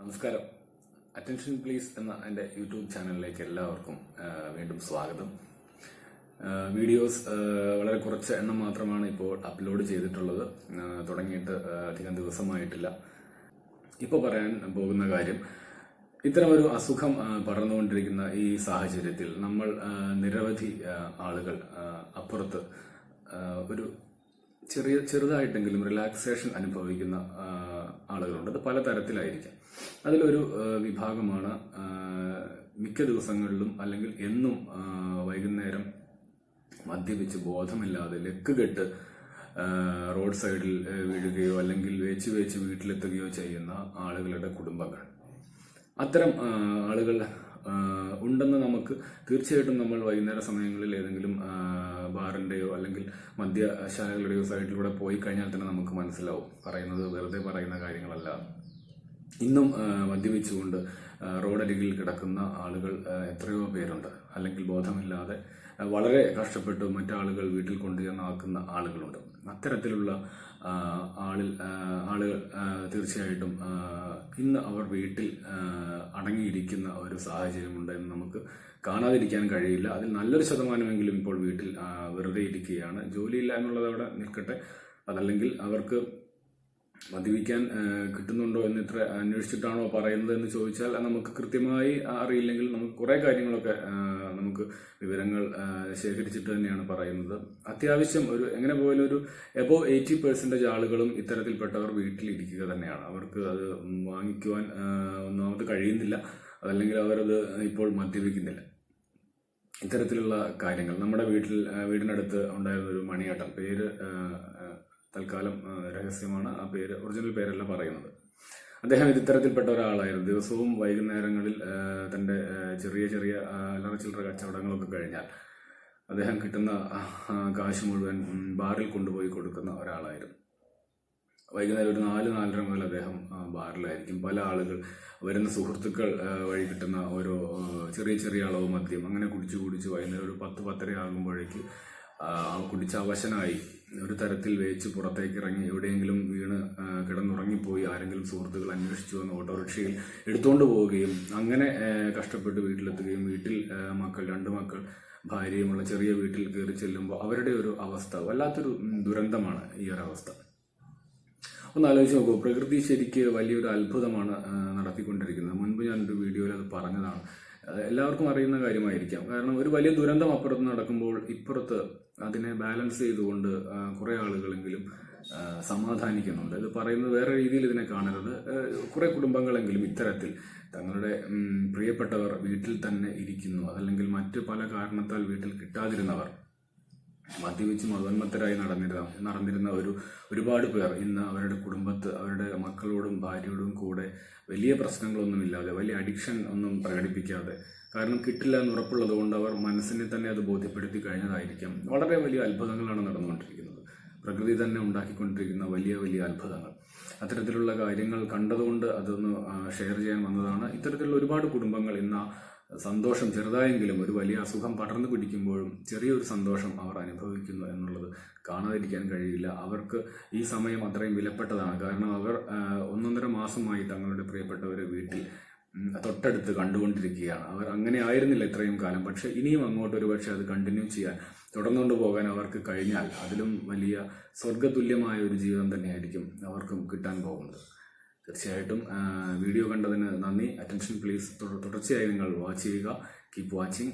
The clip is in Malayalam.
നമസ്കാരം. അറ്റൻഷൻ പ്ലീസ് എന്ന എൻ്റെ യൂട്യൂബ് ചാനലിലേക്ക് എല്ലാവർക്കും വീണ്ടും സ്വാഗതം. വീഡിയോസ് വളരെ കുറച്ച് എണ്ണം മാത്രമാണ് ഇപ്പോൾ അപ്ലോഡ് ചെയ്തിട്ടുള്ളത്. തുടങ്ങിയിട്ട് അധികം ദിവസമായിട്ടില്ല. ഇപ്പോൾ പറയാൻ പോകുന്ന കാര്യം, ഇത്തരമൊരു അസുഖം പടർന്നുകൊണ്ടിരിക്കുന്ന ഈ സാഹചര്യത്തിൽ നമ്മൾ നിരവധി ആളുകൾ അപ്പുറത്ത് ഒരു ചെറുതായിട്ടെങ്കിലും റിലാക്സേഷൻ അനുഭവിക്കുന്ന ആളുകളുണ്ട്. അത് പലതരത്തിലായിരിക്കാം. അതിലൊരു വിഭാഗമാണ് മിക്ക ദിവസങ്ങളിലും അല്ലെങ്കിൽ എന്നും വൈകുന്നേരം മദ്യപിച്ച് ബോധമില്ലാതെ ലക്കുകെട്ട് റോഡ് സൈഡിൽ വീഴുകയോ അല്ലെങ്കിൽ വേച്ച് വീട്ടിലെത്തുകയോ ചെയ്യുന്ന ആളുകളുടെ കുടുംബങ്ങൾ. അത്തരം ആളുകൾ ഉണ്ടെന്ന് നമുക്ക് തീർച്ചയായിട്ടും നമ്മൾ വൈകുന്നേര സമയങ്ങളിൽ ഏതെങ്കിലും ബാറിന്റെയോ അല്ലെങ്കിൽ മദ്യശാലകളുടെയോ സൈഡിലൂടെ പോയി കഴിഞ്ഞാൽ തന്നെ നമുക്ക് മനസ്സിലാവും. പറയുന്നത് വെറുതെ പറയുന്ന കാര്യങ്ങളല്ല. ഇന്നും മദ്യപിച്ചുകൊണ്ട് റോഡരികിൽ കിടക്കുന്ന ആളുകൾ എത്രയോ പേരുണ്ട്. അല്ലെങ്കിൽ ബോധമില്ലാതെ വളരെ കഷ്ടപ്പെട്ട് മറ്റാളുകൾ വീട്ടിൽ കൊണ്ടുചെന്നാക്കുന്ന ആളുകളുണ്ട്. അത്തരത്തിലുള്ള ആളുകൾ തീർച്ചയായിട്ടും ഇന്ന് അവർ വീട്ടിൽ അടങ്ങിയിരിക്കുന്ന ഒരു സാഹചര്യമുണ്ട് എന്ന് നമുക്ക് കാണാതിരിക്കാൻ കഴിയില്ല. അതിൽ നല്ലൊരു ശതമാനമെങ്കിലും ഇപ്പോൾ വീട്ടിൽ വെറുതെ ഇരിക്കുകയാണ്. ജോലിയില്ല എന്നുള്ളത് അവിടെ നിൽക്കട്ടെ. അതല്ലെങ്കിൽ അവർക്ക് മദ്യപിക്കാൻ കിട്ടുന്നുണ്ടോ എന്ന് ഇത്ര അന്വേഷിച്ചിട്ടാണോ പറയുന്നത് എന്ന് ചോദിച്ചാൽ നമുക്ക് കൃത്യമായി അറിയില്ലെങ്കിൽ നമുക്ക് കുറെ കാര്യങ്ങളൊക്കെ നമുക്ക് വിവരങ്ങൾ ശേഖരിച്ചിട്ട് തന്നെയാണ് പറയുന്നത്. അത്യാവശ്യം എങ്ങനെ പോയാലും ഒരു എബോവ് 80% ആളുകളും ഇത്തരത്തിൽപ്പെട്ടവർ വീട്ടിലിരിക്കുക തന്നെയാണ്. അവർക്ക് അത് വാങ്ങിക്കുവാൻ ഒന്നാമത് കഴിയുന്നില്ല. അതല്ലെങ്കിൽ അവരത് ഇപ്പോൾ മദ്യപിക്കുന്നില്ല. ഇത്തരത്തിലുള്ള കാര്യങ്ങൾ നമ്മുടെ വീടിനടുത്ത് ഉണ്ടായിരുന്ന ഒരു മണിയേട്ടൻ, പേര് തൽക്കാലം രഹസ്യമാണ്, ആ പേര് ഒറിജിനൽ പേരല്ല പറയുന്നത്. അദ്ദേഹം ഇത്തരത്തിൽപ്പെട്ട ഒരാളായിരുന്നു. ദിവസവും വൈകുന്നേരങ്ങളിൽ തൻ്റെ ചെറിയ അല്ലറ ചില്ലറ കച്ചവടങ്ങളൊക്കെ കഴിഞ്ഞാൽ അദ്ദേഹം കിട്ടുന്ന കാശ് മുഴുവൻ ബാറിൽ കൊണ്ടുപോയി കൊടുക്കുന്ന ഒരാളായിരുന്നു. വൈകുന്നേരം ഒരു 4-4:30 മുതൽ അദ്ദേഹം ബാറിലായിരിക്കും. പല ആളുകൾ വരുന്ന സുഹൃത്തുക്കൾ വഴി കിട്ടുന്ന ഓരോ ചെറിയ അളവ് മദ്യം അങ്ങനെ കുടിച്ച് വൈകുന്നേരം ഒരു 10-10:30 ആകുമ്പോഴേക്ക് കുടിച്ച അവശനായി ഒരു തരത്തിൽ വേച്ച് പുറത്തേക്ക് ഇറങ്ങി എവിടെയെങ്കിലും വീണ് കിടന്നുറങ്ങിപ്പോയി ആരെങ്കിലും സുഹൃത്തുക്കൾ അന്വേഷിച്ചു വന്ന് ഓട്ടോറിക്ഷയിൽ എടുത്തുകൊണ്ട് പോവുകയും അങ്ങനെ കഷ്ടപ്പെട്ട് വീട്ടിലെത്തുകയും വീട്ടിൽ 2 മക്കൾ ഭാര്യയുമുള്ള ചെറിയ വീട്ടിൽ കയറി ചെല്ലുമ്പോൾ അവരുടെ ഒരു അവസ്ഥ വല്ലാത്തൊരു ദുരന്തമാണ്. ഈ ഒരു അവസ്ഥ ഒന്ന് ആലോചിച്ച് നോക്കൂ. പ്രകൃതി ശരിക്ക് വലിയൊരു അത്ഭുതമാണ് നടത്തിക്കൊണ്ടിരിക്കുന്നത്. മുൻപ് ഞാനൊരു വീഡിയോയിൽ അത് പറഞ്ഞതാണ്. എല്ലാവർക്കും അറിയുന്ന കാര്യമായിരിക്കാം. കാരണം ഒരു വലിയ ദുരന്തം അപ്പുറത്ത് നടക്കുമ്പോൾ ഇപ്പുറത്ത് അതിനെ ബാലൻസ് ചെയ്തുകൊണ്ട് കുറെ ആളുകളെങ്കിലും സമാധാനിക്കുന്നുണ്ട്. ഇത് പറയുന്നത് വേറെ രീതിയിൽ ഇതിനെ കാണരുത്. കുറെ കുടുംബങ്ങളെങ്കിലും ഇത്തരത്തിൽ തങ്ങളുടെ പ്രിയപ്പെട്ടവർ വീട്ടിൽ തന്നെ ഇരിക്കുന്നു, അതല്ലെങ്കിൽ മറ്റ് പല കാരണത്താൽ വീട്ടിൽ കിട്ടാതിരുന്നവർ മദ്യപിച്ച് മതോന്മത്തരായി നടന്നിരുന്ന ഒരുപാട് പേർ ഇന്ന് അവരുടെ കുടുംബത്ത് അവരുടെ മക്കളോടും ഭാര്യയോടും കൂടെ വലിയ പ്രശ്നങ്ങളൊന്നുമില്ലാതെ, വലിയ അഡിക്ഷൻ ഒന്നും പ്രകടിപ്പിക്കാതെ, കാരണം കിട്ടില്ല എന്ന് ഉറപ്പുള്ളത് കൊണ്ട് അവർ മനസ്സിനെ തന്നെ അത് ബോധ്യപ്പെടുത്തി കഴിഞ്ഞതായിരിക്കാം. വളരെ വലിയ അത്ഭുതങ്ങളാണ് നടന്നുകൊണ്ടിരിക്കുന്നത്. പ്രകൃതി തന്നെ ഉണ്ടാക്കിക്കൊണ്ടിരിക്കുന്ന വലിയ അത്ഭുതങ്ങൾ. അത്തരത്തിലുള്ള കാര്യങ്ങൾ കണ്ടതുകൊണ്ട് അതൊന്ന് ഷെയർ ചെയ്യാൻ വന്നതാണ്. ഇത്തരത്തിലുള്ള ഒരുപാട് കുടുംബങ്ങൾ ഇന്ന് സന്തോഷം ചെറുതായെങ്കിലും ഒരു വലിയ അസുഖം പടർന്നു പിടിക്കുമ്പോഴും ചെറിയൊരു സന്തോഷം അവർ അനുഭവിക്കുന്നു എന്നുള്ളത് കാണാതിരിക്കാൻ കഴിയില്ല. അവർക്ക് ഈ സമയം അത്രയും വിലപ്പെട്ടതാണ്. കാരണം അവർ 1.5 മാസമായി തങ്ങളുടെ പ്രിയപ്പെട്ടവരെ വീട്ടിൽ തൊട്ടടുത്ത് കണ്ടുകൊണ്ടിരിക്കുകയാണ്. അവർ അങ്ങനെ ആയിരുന്നില്ല ഇത്രയും കാലം. പക്ഷെ ഇനിയും അങ്ങോട്ട് ഒരുപക്ഷെ അത് കണ്ടിന്യൂ ചെയ്യാൻ, തുടർന്നുകൊണ്ട് പോകാൻ അവർക്ക് കഴിഞ്ഞാൽ അതിലും വലിയ സ്വർഗതുല്യമായ ഒരു ജീവിതം തന്നെയായിരിക്കും അവർക്കും കിട്ടാൻ പോകുന്നത്. തീർച്ചയായിട്ടും വീഡിയോ കണ്ടതിന് നന്ദി. അറ്റൻഷൻ പ്ലീസ് തുടർച്ചയായി നിങ്ങൾ വാച്ച് ചെയ്യുക. Keep watching.